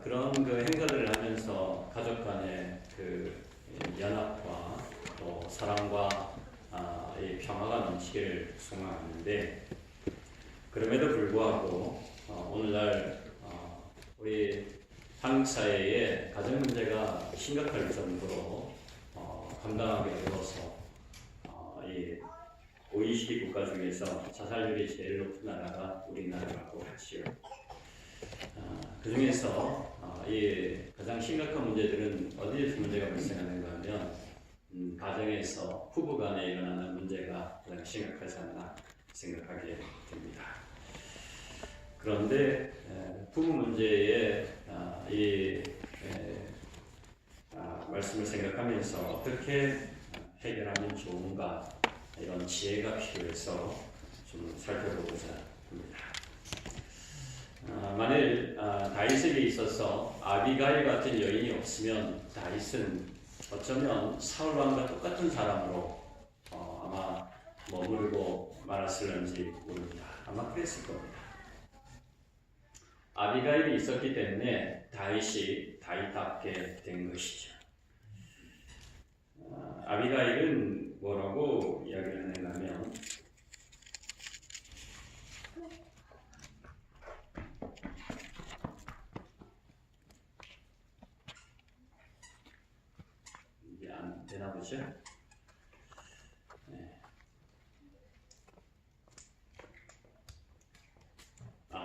그런 그 행사들을 하면서 가족 간의 그 연합과 또 사랑과 이 평화가 넘치기를 소망하는데, 그럼에도 불구하고 오늘날 우리 한국 사회에 가정 문제가 심각할 정도로 감당하기 어려워서 이 OECD 국가 중에서 자살률이 제일 높은 나라가 우리나라라고 하지요. 그 중에서 이 가장 심각한 문제들은 어디에서 문제가 발생하는가 하면 가정에서 부부 간에 일어나는 문제가 가장 심각하지 않나 생각하게 됩니다. 그런데 부부 문제에 말씀을 생각하면서 어떻게 해결하면 좋은가, 이런 지혜가 필요해서 좀 살펴보고자 합니다. 만일 다윗에게 있어서 아비가일 같은 여인이 없으면 다윗은 어쩌면 사울 왕과 똑같은 사람으로 아마 머무르고 말았을는지 모릅니다. 아마 그랬을 겁니다. 아비가일이 있었기 때문에 다윗이 다윗답게 된 것이죠. 아비가일은 뭐라고 이야기를 하는가 하면, 이게 안 되나 보죠? 네.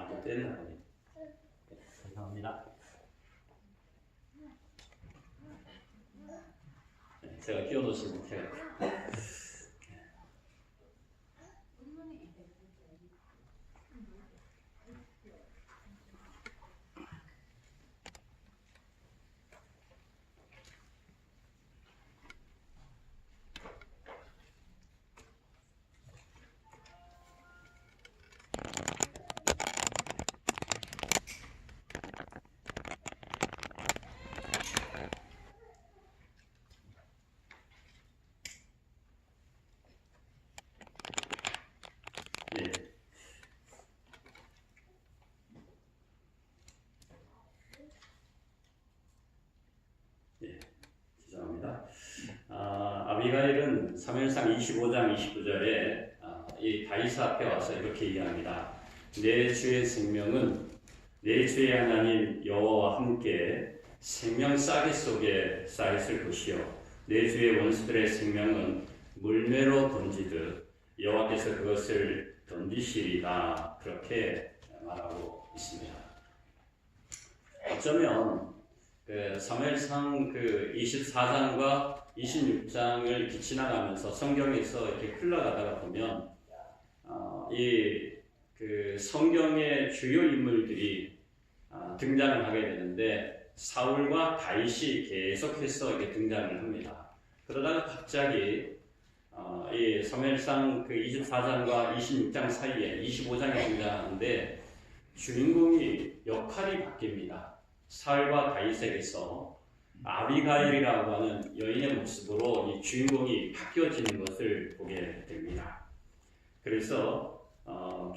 못 됐나 보네. 죄송합니다. 제가 끼워놓지 못해가지고. 죄송합니다. 아비가일은 사무엘상 25장 29절에 이 다윗 앞에 와서 이렇게 얘기합니다. 내 주의 생명은 내 주의 하나님 여호와와 함께 생명 싸개 속에 쌓였을 것이요, 내 주의 원수들의 생명은 물매로 던지듯 여호와께서 그것을 던지시리다, 그렇게 말하고 있습니다. 어쩌면 사무엘상 24장과 26장을 이렇게 지나가면서 성경에서 이렇게 흘러가다가 보면 성경의 주요 인물들이 등장을 하게 되는데, 사울과 다윗이 계속해서 이렇게 등장을 합니다. 그러다가 갑자기 이 사무엘상 24장과 26장 사이에 25장이 등장하는데 주인공이 역할이 바뀝니다. 사울과 다윗에게서 아비가일이라고 하는 여인의 모습으로 이 주인공이 바뀌어지는 것을 보게 됩니다. 그래서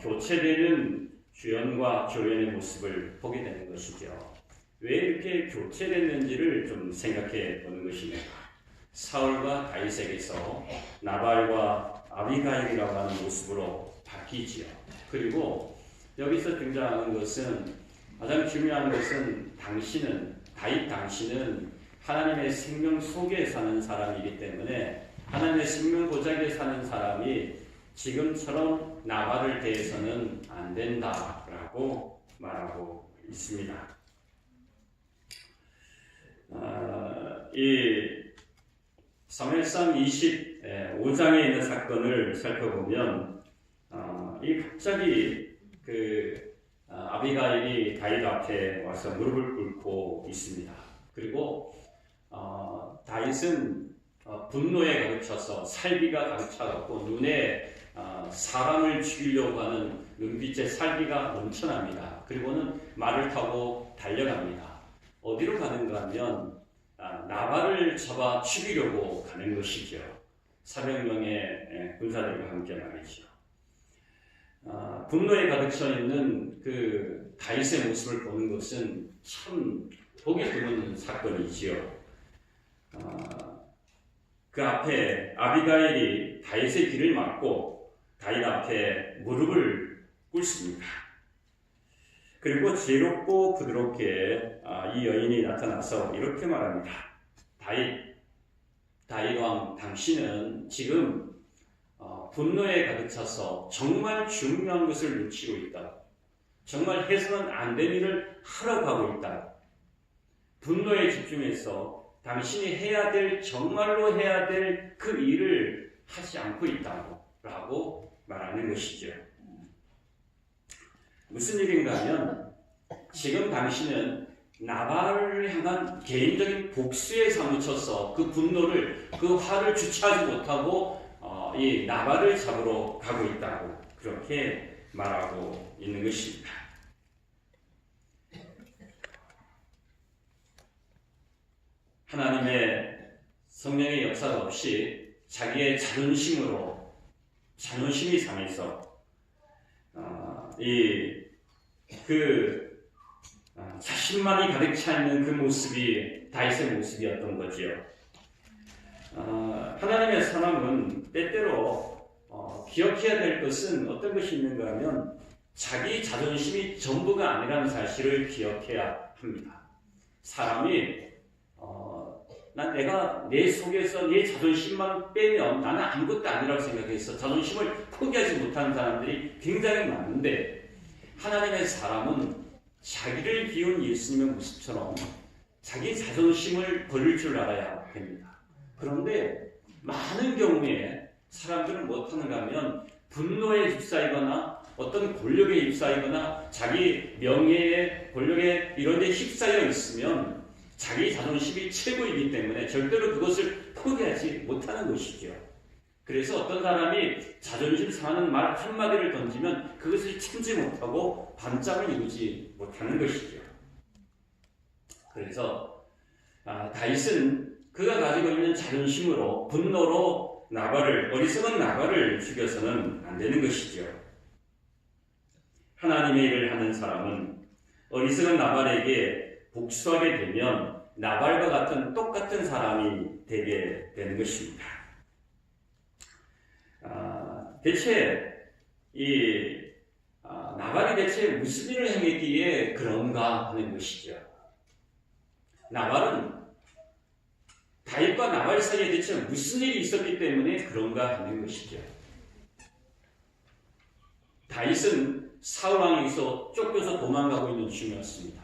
교체되는 주연과 조연의 모습을 보게 되는 것이죠. 왜 이렇게 교체됐는지를 좀 생각해 보는 것입니다. 사울과 다윗에게서 나발과 아비가일이라고 하는 모습으로 바뀌지요. 그리고 여기서 등장하는 것은, 가장 중요한 것은 다윗 당신은 하나님의 생명 속에 사는 사람이기 때문에 하나님의 생명 고작에 사는 사람이 지금처럼 나발을 대해서는 안 된다라고 말하고 있습니다. 이 사무엘상 25장에 있는 사건을 살펴보면 갑자기 아비가일이 다윗 앞에 와서 무릎을 꿇고 있습니다. 그리고 다윗은 분노에 가득 차서 살기가 가득 차갖고 눈에 사람을 죽이려고 하는 눈빛에 살기가 넘쳐납니다. 그리고는 말을 타고 달려갑니다. 어디로 가는가 하면 나발을 잡아 죽이려고 가는 것이죠. 400명의 군사들과 함께 말이죠. 분노에 가득 차 있는 그 다윗의 모습을 보는 것은 참 보기 드문 사건이지요. 그 앞에 아비가일이 다윗의 길을 막고 다윗 앞에 무릎을 꿇습니다. 그리고 지혜롭고 부드럽게 이 여인이 나타나서 이렇게 말합니다. 다윗 왕, 당신은 지금 분노에 가득 차서 정말 중요한 것을 놓치고 있다. 정말 해서는 안 될 일을 하러 가고 있다. 분노에 집중해서 당신이 해야 될, 정말로 해야 될 그 일을 하지 않고 있다고 라고 말하는 것이죠. 무슨 일인가 하면 지금 당신은 나발을 향한 개인적인 복수에 사무쳐서 그 분노를, 그 화를 주체하지 못하고 이 나발을 잡으러 가고 있다고 그렇게 말하고 있는 것입니다. 하나님의 성령의 역사 없이 자기의 자존심이 상해서 자신만이 가득 차 있는 그 모습이 다윗의 모습이었던 거지요. 하나님의 사람은 때때로 기억해야 될 것은 어떤 것이 있는가 하면 자기 자존심이 전부가 아니라는 사실을 기억해야 합니다. 사람이 내가 내 속에서 내 자존심만 빼면 나는 아무것도 아니라고 생각해서 자존심을 포기하지 못하는 사람들이 굉장히 많은데, 하나님의 사람은 자기를 비운 예수님의 모습처럼 자기 자존심을 버릴 줄 알아야 됩니다. 그런데 많은 경우에 사람들은 무엇하는가 하면 분노에 휩싸이거나 어떤 권력에 휩싸이거나 자기 명예에, 권력에 이런 데 휩싸여 있으면 자기 자존심이 최고이기 때문에 절대로 그것을 포기하지 못하는 것이죠. 그래서 어떤 사람이 자존심 상하는 말 한마디를 던지면 그것을 참지 못하고 반짝을 이루지 못하는 것이죠. 그래서 다윗은 그가 가지고 있는 자존심으로, 분노로 어리석은 나발을 죽여서는 안 되는 것이죠. 하나님의 일을 하는 사람은 어리석은 나발에게 복수하게 되면 나발과 같은 똑같은 사람이 되게 되는 것입니다. 대체 나발이 대체 무슨 일을 행했기에 그런가 하는 것이죠. 나발은 다윗과 나발 사이에 대체 무슨 일이 있었기 때문에 그런가 하는 것이죠. 다윗은 사울왕에게서 쫓겨서 도망가고 있는 중이었습니다.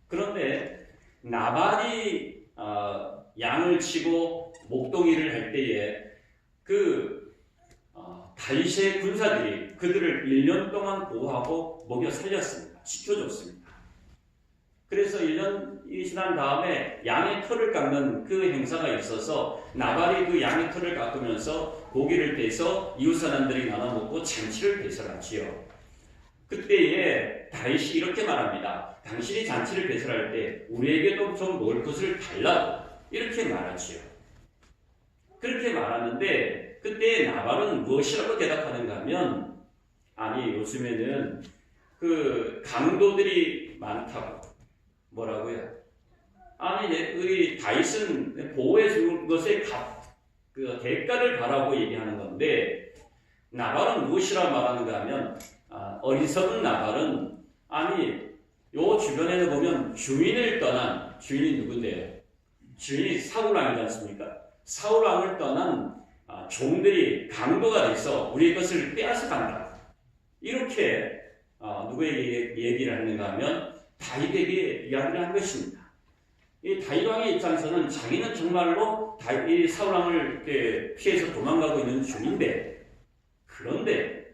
그런데 나발이 양을 치고 목동이를 할 때에 다윗의 군사들이 그들을 1년 동안 보호하고 먹여 살렸습니다. 지켜줬습니다. 그래서 1년이 지난 다음에 양의 털을 깎는 그 행사가 있어서 나발이 그 양의 털을 깎으면서 고기를 떼서 이웃 사람들이 나눠 먹고 잔치를 배설하지요. 그때에 다윗이 이렇게 말합니다. 당신이 잔치를 배설할 때 우리에게도 좀 먹을 것을 달라고 이렇게 말하지요. 그렇게 말하는데 그때 나발은 무엇이라고 대답하는가 하면, 아니 요즘에는 그 강도들이 많다고. 뭐라고요? 아니 우리 다윗은 보호해 준 것의 대가를 바라고 얘기하는 건데, 나발은 무엇이라 말하는가 하면 어리석은 나발은 요 주변에 보면 주인이 누군데요? 주인이 사울왕이지 않습니까? 사울왕을 떠난 종들이 강도가 돼서 우리의 것을 빼앗아 간다. 이렇게 누구에게 얘기를 하는가 하면 다윗에게 이야기를 한 것입니다. 이 다윗왕의 입장에서는 자기는 정말로 이 사울왕을 피해서 도망가고 있는 중인데, 그런데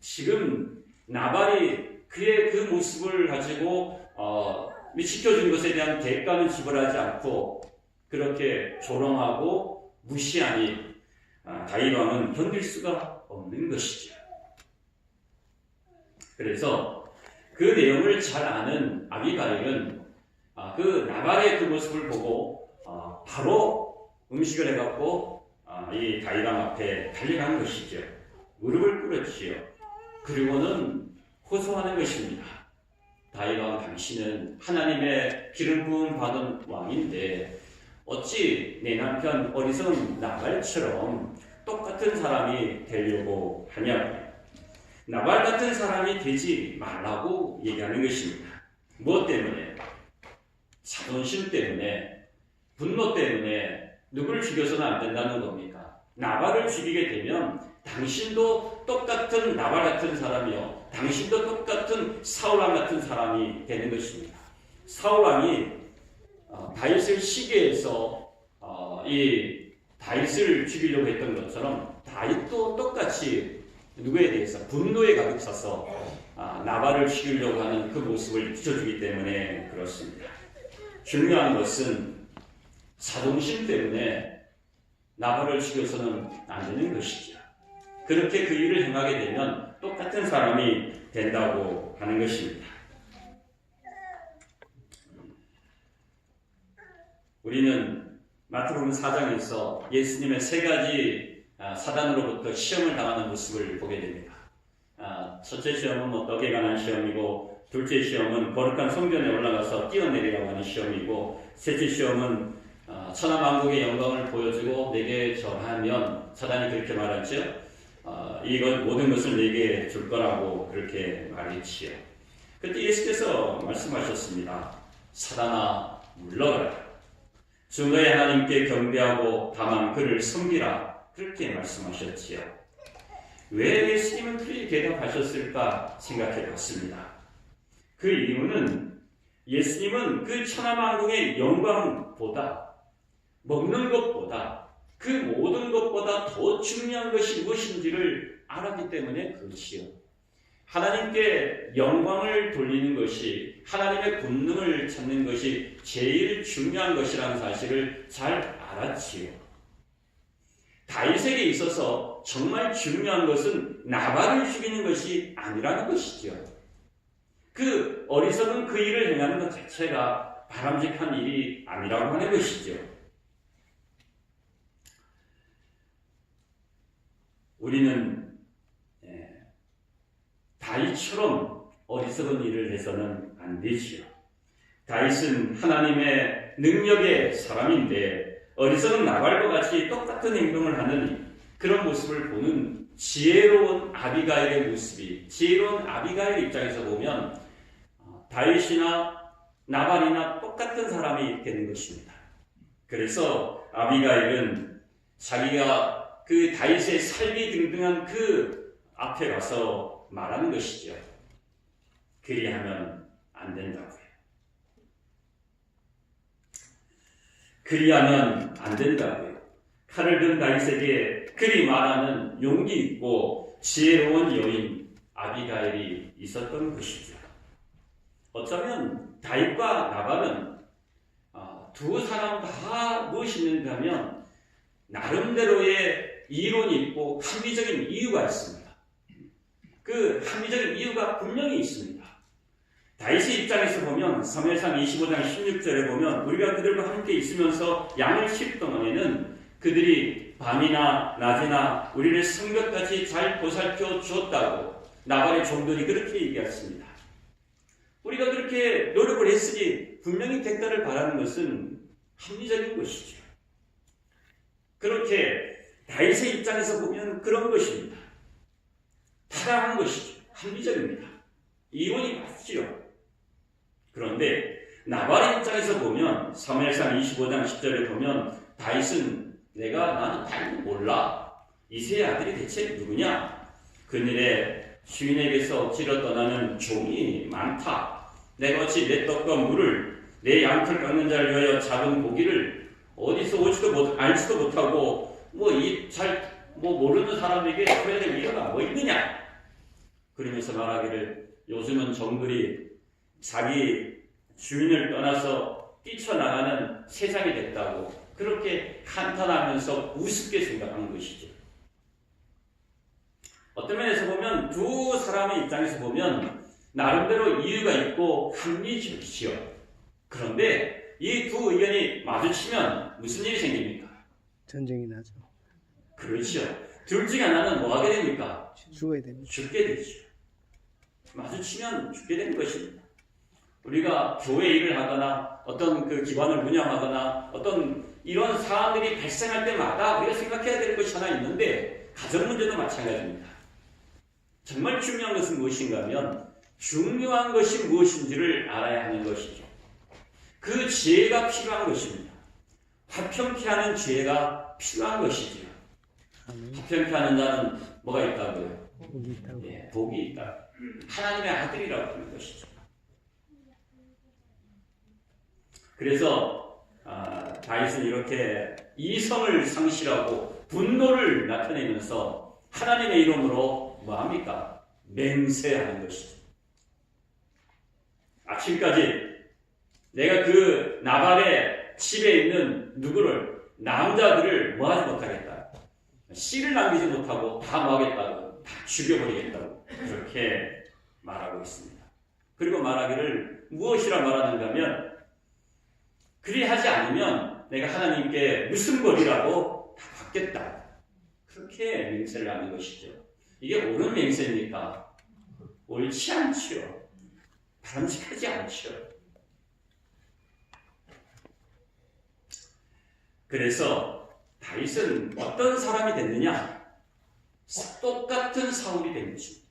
지금 나발이 그의 그 모습을 가지고 지켜준 것에 대한 대가는 지불하지 않고 그렇게 조롱하고 무시하니 다윗 왕은 견딜 수가 없는 것이죠. 그래서 그 내용을 잘 아는 아비가일은 그 나발의 그 모습을 보고 바로 음식을 해갖고 이 다윗 왕 앞에 달려간 것이죠. 무릎을 꿇었지요. 그리고는 호소하는 것입니다. 다윗 왕, 당신은 하나님의 기름 부음 받은 왕인데 어찌 내 남편 어리석은 나발처럼 똑같은 사람이 되려고 하냐고. 나발 같은 사람이 되지 말라고 얘기하는 것입니다. 무엇 때문에? 자존심 때문에, 분노 때문에 누구를 죽여서는 안 된다는 겁니까? 나발을 죽이게 되면 당신도 똑같은 나발 같은 사람이요, 당신도 똑같은 사울왕 같은 사람이 되는 것입니다. 사울왕이 다윗을 시기해서 이 다윗을 죽이려고 했던 것처럼 다윗도 똑같이 누구에 대해서 분노에 가득 차서 나발을 죽이려고 하는 그 모습을 비춰주기 때문에 그렇습니다. 중요한 것은 자존심 때문에 나발을 죽여서는 안 되는 것이죠. 그렇게 그 일을 행하게 되면 똑같은 사람이 된다고 하는 것입니다. 우리는 마태복음 4장에서 예수님의 세 가지 사단으로부터 시험을 당하는 모습을 보게 됩니다. 첫째 시험은 떡에 관한 시험이고, 둘째 시험은 거룩한 성전에 올라가서 뛰어내리라고 하는 시험이고, 셋째 시험은 천하만국의 영광을 보여주고 내게 전하면, 사단이 그렇게 말했죠. 이것 모든 것을 내게 줄 거라고 그렇게 말했지요. 그때 예수께서 말씀하셨습니다. 사단아, 물러가라. 주 너의 하나님께 경배하고 다만 그를 섬기라. 그렇게 말씀하셨지요. 왜 예수님은 그렇게 대답하셨을까 생각해 봤습니다. 그 이유는 예수님은 그 천하만국의 영광보다, 먹는 것보다, 그 모든 것보다 더 중요한 것이 무엇인지를 알았기 때문에 그렇지요. 하나님께 영광을 돌리는 것이, 하나님의 권능을 찾는 것이 제일 중요한 것이라는 사실을 잘 알았지요. 다윗에게 있어서 정말 중요한 것은 나발을 죽이는 것이 아니라는 것이죠. 그 어리석은 그 일을 행하는 것 자체가 바람직한 일이 아니라고 하는 것이죠. 우리는 다윗처럼 어리석은 일을 해서는 안 되지요. 다윗은 하나님의 능력의 사람인데 어리석은 나발과 같이 똑같은 행동을 하는 그런 모습을 보는 지혜로운 아비가일의 모습이, 지혜로운 아비가일 입장에서 보면 다윗이나 나발이나 똑같은 사람이 되는 것입니다. 그래서 아비가일은 자기가 그 다윗의 살기 등등한 그 앞에 가서 말하는 것이죠. 그리하면 안 된다고요. 그리하면 안 된다고요. 칼을 든 다윗에게 그리 말하는 용기 있고 지혜로운 여인 아비가일이 있었던 것이죠. 어쩌면 다윗과 나발은 두 사람 다 무엇이 있는가 하면 나름대로의 이론이 있고 합리적인 이유가 있습니다. 그 합리적인 이유가 분명히 있습니다. 다윗의 입장에서 보면 사무엘상 25장 16절에 보면 우리가 그들과 함께 있으면서 양을 칠 동안에는 그들이 밤이나 낮이나 우리를 성벽같이 잘 보살펴 주었다고 나발의 종들이 그렇게 얘기했습니다. 우리가 그렇게 노력을 했으니 분명히 대가를 바라는 것은 합리적인 것이죠. 그렇게 다윗의 입장에서 보면 그런 것입니다. 타당한 것이죠. 합리적입니다. 이론이 맞지요. 그런데 나발의 입장에서 보면 사무엘상 25장 10절에 보면 다윗은 나는 다윗 몰라. 이새의 아들이 대체 누구냐? 그늘에 주인에게서 억지로 떠나는 종이 많다. 내가 어찌 내 떡과 물을 내 양털 깎는 자를 위하여 잡은 고기를 어디서 알지도 못하고 모르는 사람에게 줘야 될 이유가 뭐 있느냐? 그러면서 말하기를 요즘은 종들이 자기 주인을 떠나서 뛰쳐나가는 세상이 됐다고 그렇게 한탄하면서 우습게 생각하는 것이죠. 어떤 면에서 보면 두 사람의 입장에서 보면 나름대로 이유가 있고 합리적이지요. 그런데 이 두 의견이 마주치면 무슨 일이 생깁니까? 전쟁이 나죠. 그렇죠. 둘 중에 하나는 뭐 하게 됩니까? 죽어야 됩니다. 죽게 되죠. 마주치면 죽게 되는 것입니다. 우리가 교회 일을 하거나 어떤 그 기관을 운영하거나 어떤 이런 사안들이 발생할 때마다 우리가 생각해야 될 것이 하나 있는데 가정 문제도 마찬가지입니다. 정말 중요한 것은 무엇인가 하면 중요한 것이 무엇인지를 알아야 하는 것이죠. 그 지혜가 필요한 것입니다. 화평케 하는 지혜가 필요한 것이지요. 화평케 하는 자는 뭐가 있다고요? 복이 있다고. 예, 복이 있다. 하나님의 아들이라고 하는 것이죠. 그래서 다윗은 이렇게 이성을 상실하고 분노를 나타내면서 하나님의 이름으로 뭐합니까? 맹세하는 것이죠. 아침까지 내가 그 나발의 집에 있는 누구를 남자들을 뭐하지 못하겠다. 씨를 남기지 못하고 다 뭐하겠다고 다 죽여버리겠다고 그렇게 말하고 있습니다. 그리고 말하기를 무엇이라 말하는가 하면 그리하지 않으면 내가 하나님께 무슨 벌이라도 다 받겠다. 그렇게 맹세를 하는 것이죠. 이게 옳은 맹세입니까? 옳지 않지요. 바람직하지 않지요. 그래서 다윗은 어떤 사람이 됐느냐? 똑같은 사울이 된 것입니다.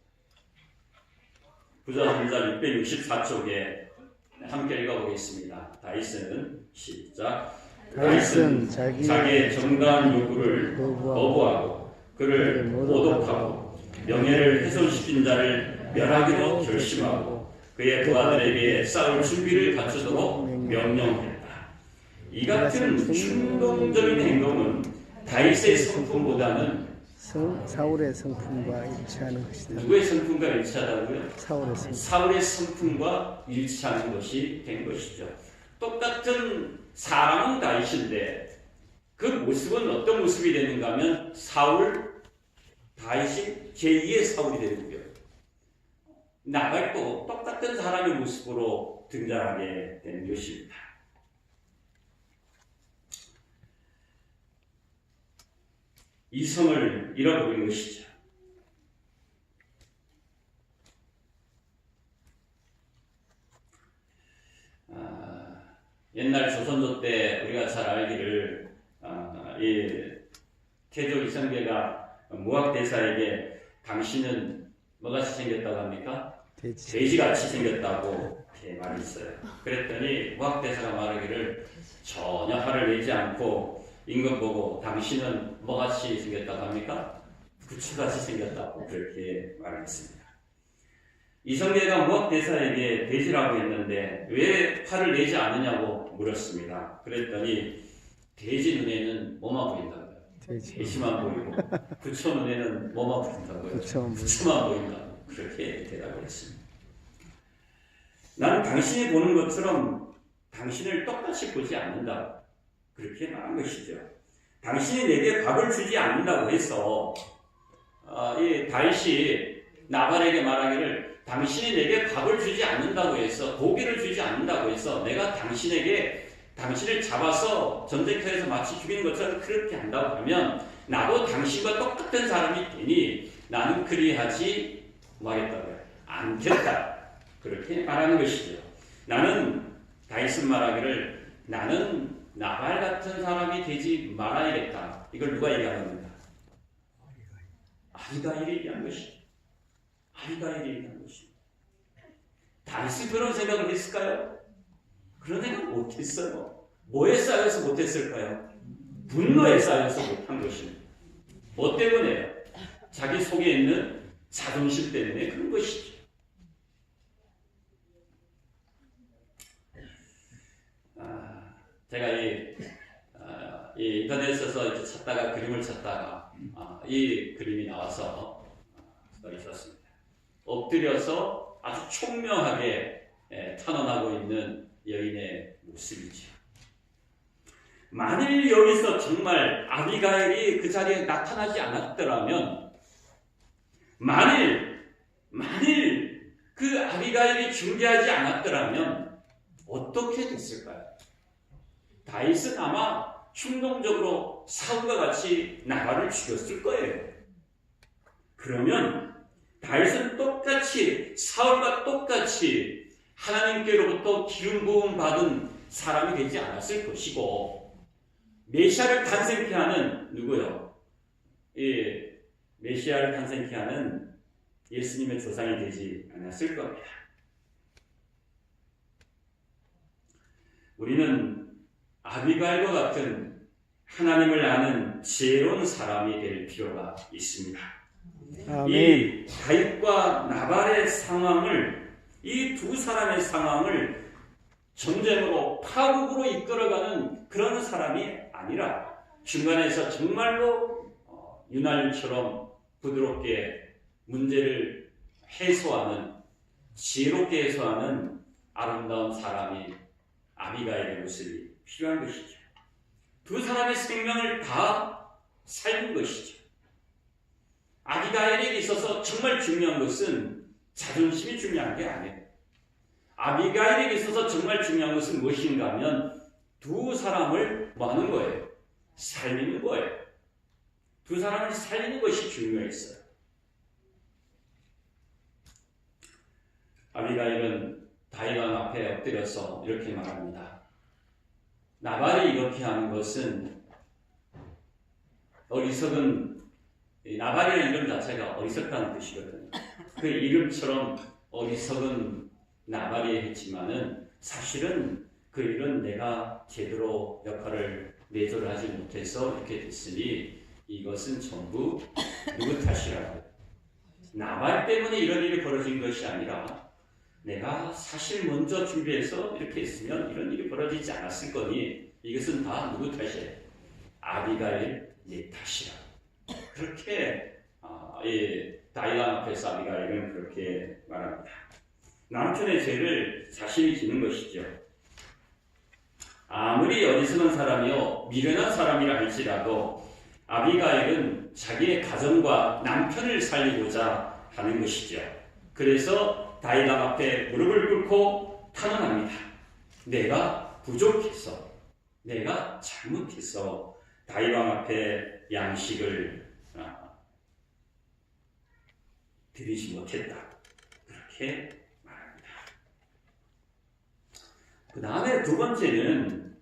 부자 664쪽에 함께 읽어보겠습니다. 다윗은 시작. 다윗은 자기의 정당한 요구를 거부하고 그를 모독하고 명예를 훼손시킨 자를 멸하기로 결심하고 그의 부하들에게 싸울 준비를 갖추도록 명령했다. 이 같은 충동적인 행동은 다윗의 성품보다는 사울의 성품과 일치하는 것이다. 누구의 성품과 일치하다고요? 사울의 성품과 일치하는 것이 된 것이죠. 똑같은 사람은 다윗인데 그 모습은 어떤 모습이 되는가 하면 다윗이 제2의 사울이 되고요. 나발도 똑같은 사람의 모습으로 등장하게 되는 것입니다. 이성을 잃어버린 것이죠. 옛날 조선조 때 우리가 잘 알기를 이 태조 이성계가 무학대사에게 당신은 뭐같이 생겼다고 합니까? 돼지같이 생겼다고 이렇게 말이 있어요. 그랬더니 무학대사가 말하기를 전혀 화를 내지 않고 임금 보고 당신은 뭐같이 생겼다고 합니까? 구추같이 생겼다고 그렇게 말했습니다. 이성계가 무학대사에게 돼지라고 했는데 왜 화를 내지 않느냐고 물었습니다. 그랬더니 돼지 눈에는 뭐만 보인다고요? 돼지만 보이고 구추 눈에는 뭐만 보인다고요? 구추만 보인다고 그렇게 대답을 했습니다. 나는 당신이 보는 것처럼 당신을 똑같이 보지 않는다. 그렇게 말한 것이죠. 당신이 내게 밥을 주지 않는다고 해서 이 다윗이 나발에게 말하기를 당신이 내게 밥을 주지 않는다고 해서 고기를 주지 않는다고 해서 내가 당신을 잡아서 전쟁터에서 마치 죽이는 것처럼 그렇게 한다고 하면 나도 당신과 똑같은 사람이 되니 나는 그리하지 뭐하겠다고요? 않겠다. 그렇게 말하는 것이죠. 다윗은 말하기를 나는 나발 같은 사람이 되지 말아야겠다. 이걸 누가 얘기하는 겁니까? 아비가일이 얘기한 것이죠. 아비가일이 얘기한 것이죠. 다윗이 그런 생각을 했을까요? 그런 생각 못했어요. 뭐에 쌓여서 못했을까요? 분노에 쌓여서 못한 것입니다. 뭐 때문에요? 자기 속에 있는 자존심 때문에 그런 것이죠. 제가 이 인터넷에서 이렇게 찾다가 그림을 찾다가 이 그림이 나와서 있었습니다. 엎드려서 아주 총명하게 탄원하고 있는 여인의 모습이죠. 만일 여기서 정말 아비가일이 그 자리에 나타나지 않았더라면, 만일 그 아비가일이 중재하지 않았더라면 어떻게 됐을까요? 다윗은 아마 충동적으로 사울과 같이 나발을 죽였을 거예요. 그러면 다윗은 똑같이 사울과 똑같이 하나님께로부터 기름 부음 받은 사람이 되지 않았을 것이고 메시아를 탄생케 하는 누구요? 메시아를 탄생케 하는 예수님의 조상이 되지 않았을 겁니다. 우리는 아비가일과 같은 하나님을 아는 지혜로운 사람이 될 필요가 있습니다. 아멘. 이 다윗과 나발의 상황을, 이 두 사람의 상황을 전쟁으로 파국으로 이끌어가는 그런 사람이 아니라 중간에서 정말로 윤활유처럼 부드럽게 문제를 해소하는, 지혜롭게 해소하는 아름다운 사람이 아비가일의 모습이 필요한 것이죠. 두 사람의 생명을 다 살린 것이죠. 아비가일에게 있어서 정말 중요한 것은 자존심이 중요한 게 아니에요. 아비가일에게 있어서 정말 중요한 것은 무엇인가 하면 두 사람을 뭐 하는 거예요? 살리는 거예요. 두 사람을 살리는 것이 중요했어요. 아비가일은 다윗 왕 앞에 엎드려서 이렇게 말합니다. 나발이 이렇게 하는 것은 어리석은, 나발이라는 이름 자체가 어리석다는 뜻이거든요. 그 이름처럼 어리석은 나발이 했지만은 사실은 그 일은 내가 제대로 역할을 내조를 하지 못해서 이렇게 됐으니 이것은 전부 누구 탓이라고. 나발 때문에 이런 일이 벌어진 것이 아니라 내가 사실 먼저 준비해서 이렇게 했으면 이런 일이 벌어지지 않았을 거니 이것은 다 누구 탓이에요? 아비가일 내 탓이라. 그렇게 다윗 왕 앞에서 아비가일은 그렇게 말합니다. 남편의 죄를 자신이 지는 것이죠. 아무리 어리석은 사람이요 미련한 사람이라 할지라도 아비가일은 자기의 가정과 남편을 살리고자 하는 것이죠. 그래서 다윗 왕 앞에 무릎을 꿇고 탄원합니다. 내가 부족해서, 내가 잘못해서 다윗 왕 앞에 양식을 드리지 못했다. 그렇게 말합니다. 그 다음에 두 번째는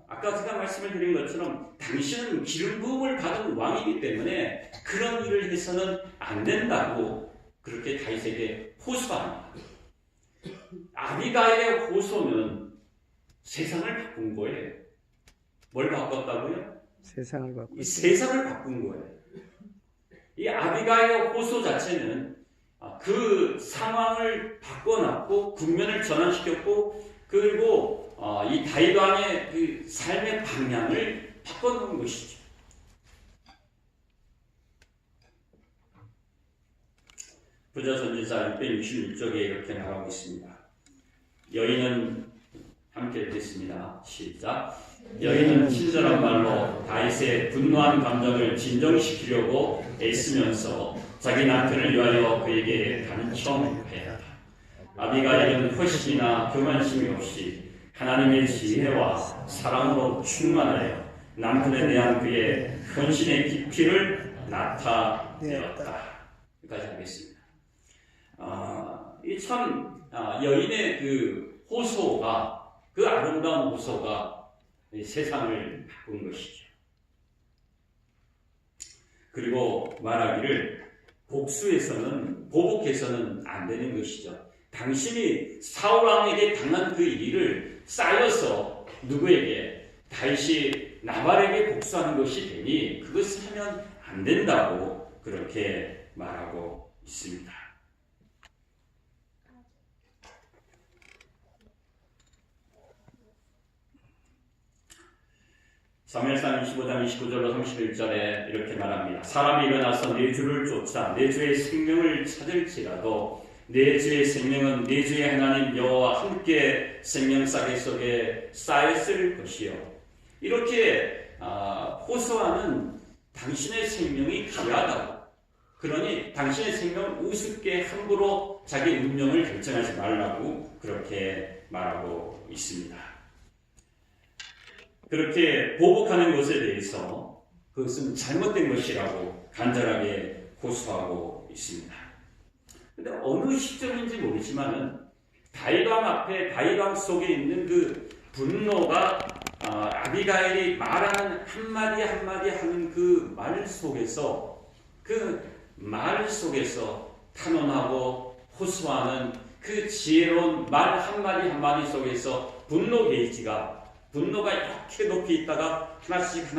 아까 제가 말씀을 드린 것처럼 당신은 기름 부음을 받은 왕이기 때문에 그런 일을 해서는 안 된다고 그렇게 다윗에게 호소합니다. 아비가일의 호소는 세상을 바꾼 거예요. 뭘 바꿨다고요? 세상을 바꾼. 이 세상을 바꾼 거예요. 이 아비가일의 호소 자체는 그 상황을 바꿔놨고 국면을 전환시켰고 그리고 이 다윗 왕의 그 삶의 방향을 바꿔놓은 것이죠. 부자선지자 666쪽에 이렇게 말하고 있습니다. 여인은 함께 읽겠습니다. 시작. 여인은 친절한 말로 다윗의 분노한 감정을 진정시키려고 애쓰면서 자기 남편을 위하여 그에게 간청하였다. 아비가일은 훨씬이나 교만심이 없이 하나님의 지혜와 사랑으로 충만하여 남편에 대한 그의 헌신의 깊이를 나타내었다. 여기까지 하겠습니다. 이 참 여인의 그 호소가, 그 아름다운 호소가 세상을 바꾼 것이죠. 그리고 말하기를 보복해서는 안 되는 것이죠. 당신이 사울 왕에게 당한 그 일을 쌓여서 누구에게? 다윗이 나발에게 복수하는 것이 되니 그것을 하면 안 된다고 그렇게 말하고 있습니다. 사무엘상 25장 29절로 31절에 이렇게 말합니다. 사람이 일어나서 내 주를 쫓아 내 주의 생명을 찾을지라도 내 주의 생명은 내 주의 하나님 여호와와 함께 생명싸개 속에 쌓였을 것이요. 이렇게 호소하는 당신의 생명이 귀하다고. 그러니 당신의 생명을 우습게 함부로 자기 운명을 결정하지 말라고 그렇게 말하고 있습니다. 그렇게 보복하는 것에 대해서 그것은 잘못된 것이라고 간절하게 호소하고 있습니다. 근데 어느 시점인지 모르지만은 다윗왕 앞에 다윗왕 속에 있는 그 분노가 아비가일이 말하는 한마디 한마디 하는 그 말 속에서 탄원하고 호소하는 그 지혜로운 말 한마디 한마디 속에서 분노가 이렇게 높이 있다가 하나씩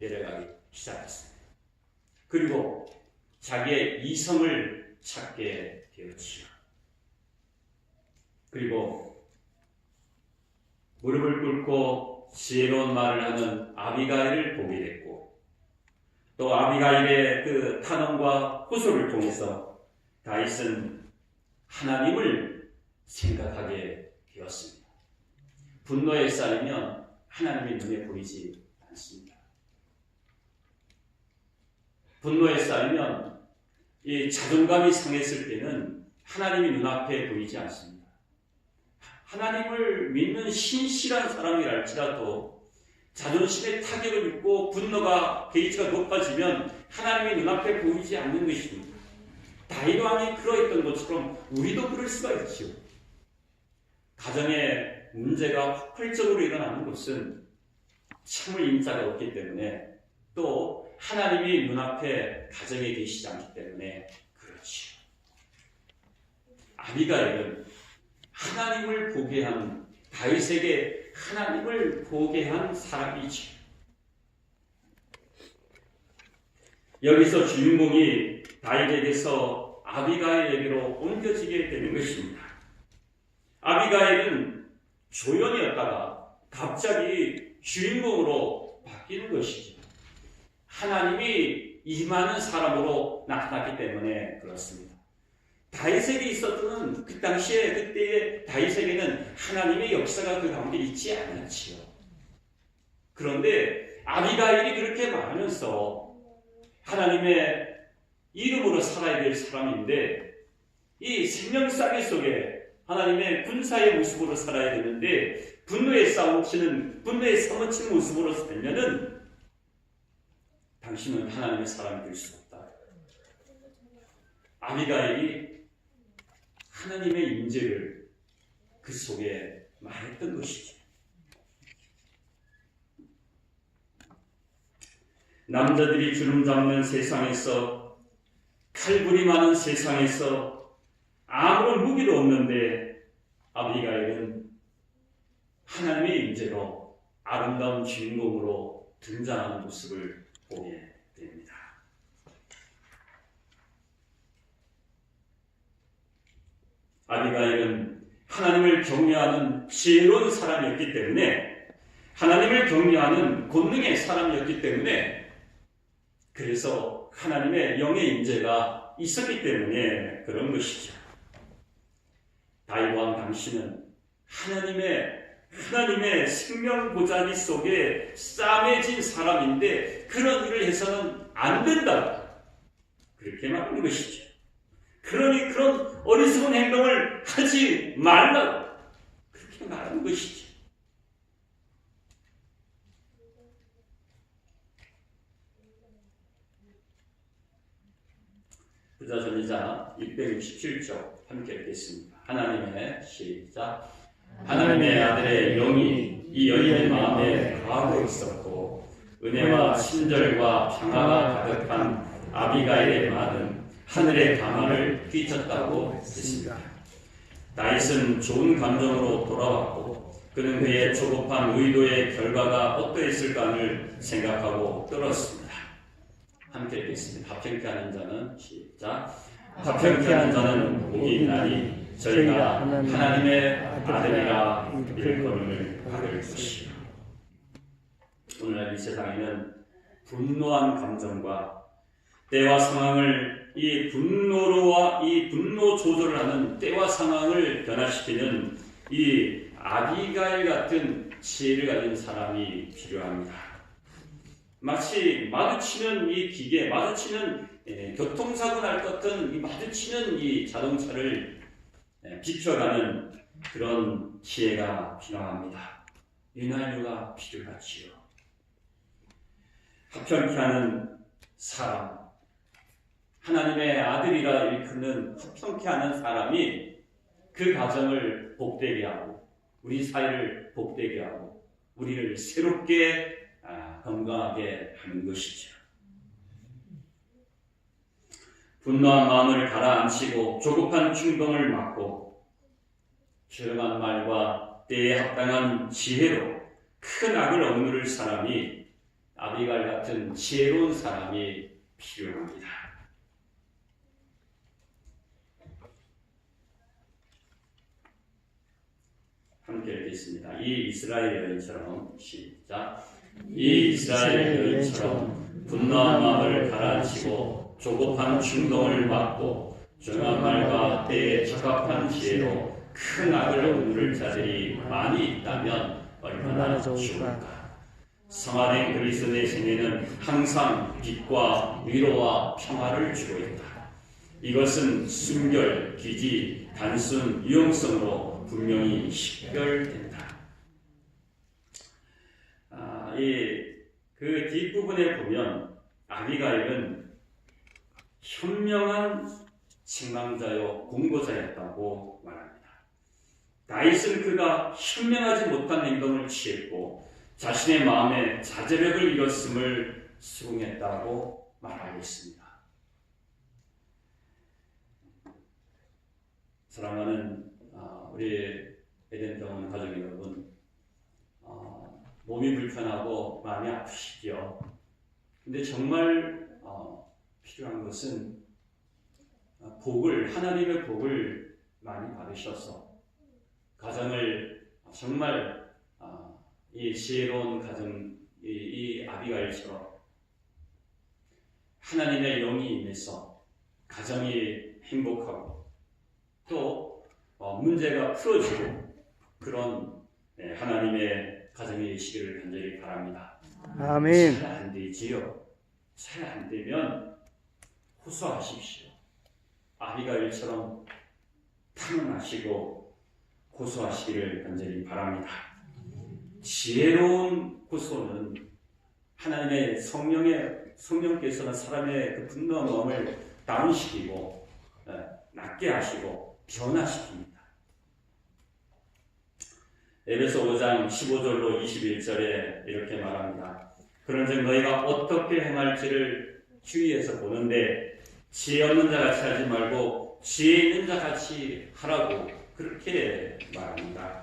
내려가기 시작했습니다. 그리고 자기의 이성을 찾게 되었지요. 그리고 무릎을 꿇고 지혜로운 말을 하는 아비가일을 보게 됐고, 또 아비가일의 그 탄원과 호소를 통해서 다윗은 하나님을 생각하게 되었습니다. 분노에 쌓이면 하나님이 눈에 보이지 않습니다. 분노에 쌓이면 이 자존감이 상했을 때는 하나님이 눈앞에 보이지 않습니다. 하나님을 믿는 신실한 사람이랄지라도 자존심에 타격을 입고 분노가 게이지가 높아지면 하나님이 눈앞에 보이지 않는 것입니다. 다윗 왕이 그러했던 것처럼 우리도 그럴 수가 있지요. 가정에 문제가 폭발적으로 일어나는 것은 참을 인자가 없기 때문에, 또 하나님이 눈앞에 가정에 계시지 않기 때문에 그렇지요. 아비가일은 하나님을 보게 한, 다윗에게 하나님을 보게 한 사람이지. 여기서 주인공이 다윗에게서 아비가일에게로 옮겨지게 되는 것입니다. 아비가일은 조연이었다가 갑자기 주인공으로 바뀌는 것이죠. 하나님이 임하는 사람으로 나타났기 때문에 그렇습니다. 다윗에게 있었던 그 당시에, 그때의 다윗에게는 하나님의 역사가 그 가운데 있지 않았지요. 그런데 아비가일이 그렇게 말하면서 하나님의 이름으로 살아야 될 사람인데, 이 생명싸개 속에 하나님의 군사의 모습으로 살아야 되는데 분노에 사무치는 모습으로 살면은 당신은 하나님의 사람이 될 수 없다. 아비가일이 하나님의 임재를 그 속에 말했던 것이죠. 남자들이 주름 잡는 세상에서, 칼불이 많은 세상에서 아무런 무기도 없는데 아비가일은 하나님의 임재로 아름다운 주인공으로 등장하는 모습을 보게 됩니다. 아비가일은 하나님을 경외하는 지혜로운 사람이었기 때문에, 하나님을 경외하는 권능의 사람이었기 때문에, 그래서 하나님의 영의 임재가 있었기 때문에 그런 것이죠. 다윗 왕 당신은 하나님의 생명 보자기 속에 싸매진 사람인데 그런 일을 해서는 안 된다, 그렇게 말하는 것이죠. 그러니 그런 어리석은 행동을 하지 말라고 그렇게 말하는 것이죠. 부자전이자 667쪽 함께 읽겠습니다. 하나님의 시작. 하나님의 아들의 영이 이 여인의 마음에 거하고 있었고, 은혜와 친절과 평화가 가득한 아비가일의 말은 하늘의 강화를 끼쳤다고 했습니다. 다윗은 좋은 감정으로 돌아왔고, 그는 그의 조급한 의도의 결과가 어떠했을까를 생각하고 떨었습니다. 함께 읽겠습니다. 합평케 하는 자는 시작. 합평케 하는 자는 복이 있나니 저희가 하나님의 아들이라 일컬음을 받을 것이요. 오늘날 이 세상에는 분노한 감정과 때와 상황을, 이 분노 조절을 하는 때와 상황을 변화시키는 이 아비가일 같은 지혜를 가진 사람이 필요합니다. 마치 마주치는 이 기계, 교통사고 날 것 같은 이 마주치는 이 자동차를 비켜가는 그런 지혜가 필요합니다. 윤활유가 필요하지요. 합평케 하는 사람, 하나님의 아들이라 일컫는 화평케 하는 사람이 그 가정을 복되게 하고 우리 사회를 복되게 하고 우리를 새롭게 건강하게 하는 것이죠. 분노한 마음을 가라앉히고 조급한 충동을 막고 조용한 말과 때에 합당한 지혜로 큰 악을 억누를 사람이 아비가일 같은 지혜로운 사람이 필요합니다. 함께 읽겠습니다. 이 이스라엘 여인처럼 시작. 이 이스라엘 여인처럼 분노한 마음을 가라앉히고 조급한 충동을 막고 조용한 말과 때에 적합한 지혜로 큰 악을 억누를 자들이 많이 있다면 얼마나 좋을까. 성화된 그리스도의 생애는 항상 빛과 위로와 평화를 주고 있다. 이것은 순결, 기지, 단순, 유용성으로 분명히 식별된다. 그 뒷부분에 보면 아비가일은 현명한 책망자요 공고자였다고 말합니다. 다윗은 그가 현명하지 못한 행동을 취했고 자신의 마음에 자제력을 잃었음을 수긍했다고 말하고 있습니다. 사랑하는 우리 에덴병원 가족 여러분, 몸이 불편하고 마음이 아프시죠? 근데 정말 필요한 것은 하나님의 복을 많이 받으셔서 가정을 정말 이 지혜로운 가정, 이 아비가일처럼 하나님의 영이 임해서 가정이 행복하고 또 문제가 풀어지고 그런 하나님의 가정이 되시기를 간절히 바랍니다. 아멘. 잘 안 되지요. 잘 안 되면 호소하십시오. 아비가일처럼 탄원하시고 호소하시기를 간절히 바랍니다. 지혜로운 호소는 하나님의 성령께서는 사람의 그 분노한 마음을 다운시키고 낫게 하시고 변화시킵니다. 에베소 5장 15절로 21절에 이렇게 말합니다. 그런즉 너희가 어떻게 행할지를 주의해서 보는데 지혜 없는 자 같이 하지 말고 지혜 있는 자 같이 하라고 그렇게 말합니다.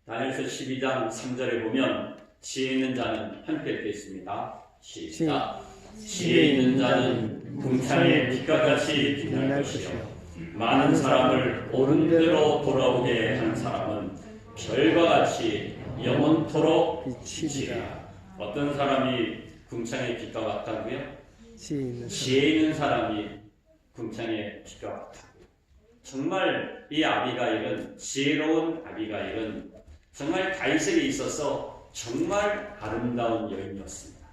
다니엘서 12장 3절에 보면 지혜 있는 자는 함께 읽겠습니다. 시작. 지혜 있는 자는 궁창의 빛과 같이 빛날 것이요 많은 사람을 옳은 대로 돌아오게 하는 사람은 별과 같이 영원토록 비치리라. 어떤 사람이 궁창의 빛과 같다고요? 지혜 있는 사람이 궁창의 빛과 같다고요. 정말 이 아비가일은, 지혜로운 아비가일은 정말 다윗에게 있어서 정말 아름다운 여인이었습니다.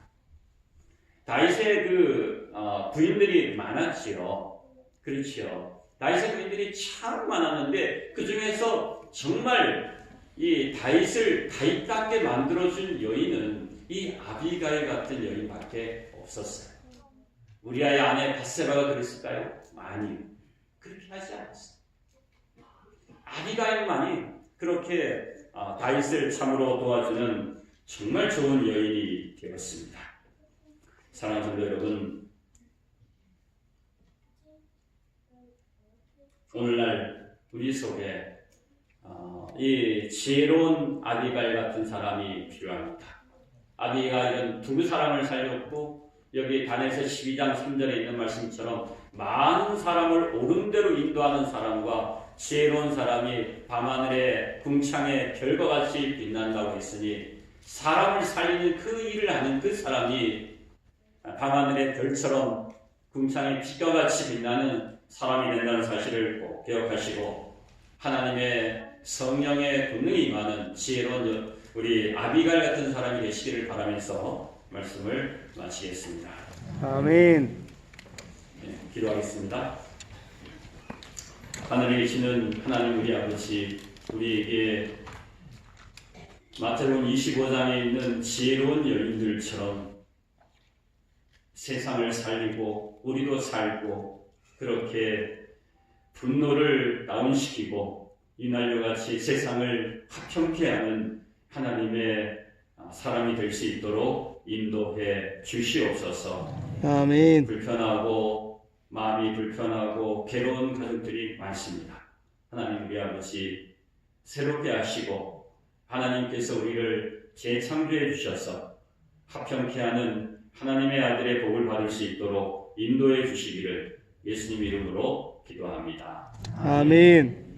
다윗의 부인들이 많았지요. 그렇지요. 다윗의 부인들이 참 많았는데 그 중에서 정말 이 다윗을 다윗답게 만들어준 여인은 이 아비가일 같은 여인밖에 없었어요. 우리아의 아내 밧세바가 그랬을까요? 아니요. 그렇게 하지 않았어요. 아비가일만이 그렇게 다윗을 참으로 도와주는 정말 좋은 여인이 되었습니다. 사랑하는 성도 여러분, 오늘날 우리 속에 이 지혜로운 아비가일 같은 사람이 필요합니다. 아비가일은 두 사람을 살렸고 여기 다니엘서 12장 3절에 있는 말씀처럼 많은 사람을 옳은 대로 인도하는 사람과 지혜로운 사람이 밤하늘의 궁창의 별과 같이 빛난다고 했으니 사람을 살리는 그 일을 하는 그 사람이 밤하늘의 별처럼 궁창의 빛과 같이 빛나는 사람이 된다는 사실을 꼭 기억하시고 하나님의 성령의 권능이 임하는 지혜로운 우리 아비가일 같은 사람이 되시기를 바라면서 말씀을 마치겠습니다. 아멘. 네, 기도하겠습니다. 하늘에 계시는 하나님 우리 아버지, 우리에게 마태복음 25장에 있는 지혜로운 여인들처럼 세상을 살리고 우리도 살고 그렇게 분노를 다운시키고 이날과 같이 세상을 화평케 하는 하나님의 사람이 될 수 있도록 인도해 주시옵소서. 아멘. 불편하고 마음이 불편하고 괴로운 가족들이 많습니다. 하나님 우리 아버지 새롭게 하시고 하나님께서 우리를 재창조해 주셔서 화평케 하는 하나님의 아들의 복을 받을 수 있도록 인도해 주시기를 예수님 이름으로 기도합니다. 아멘.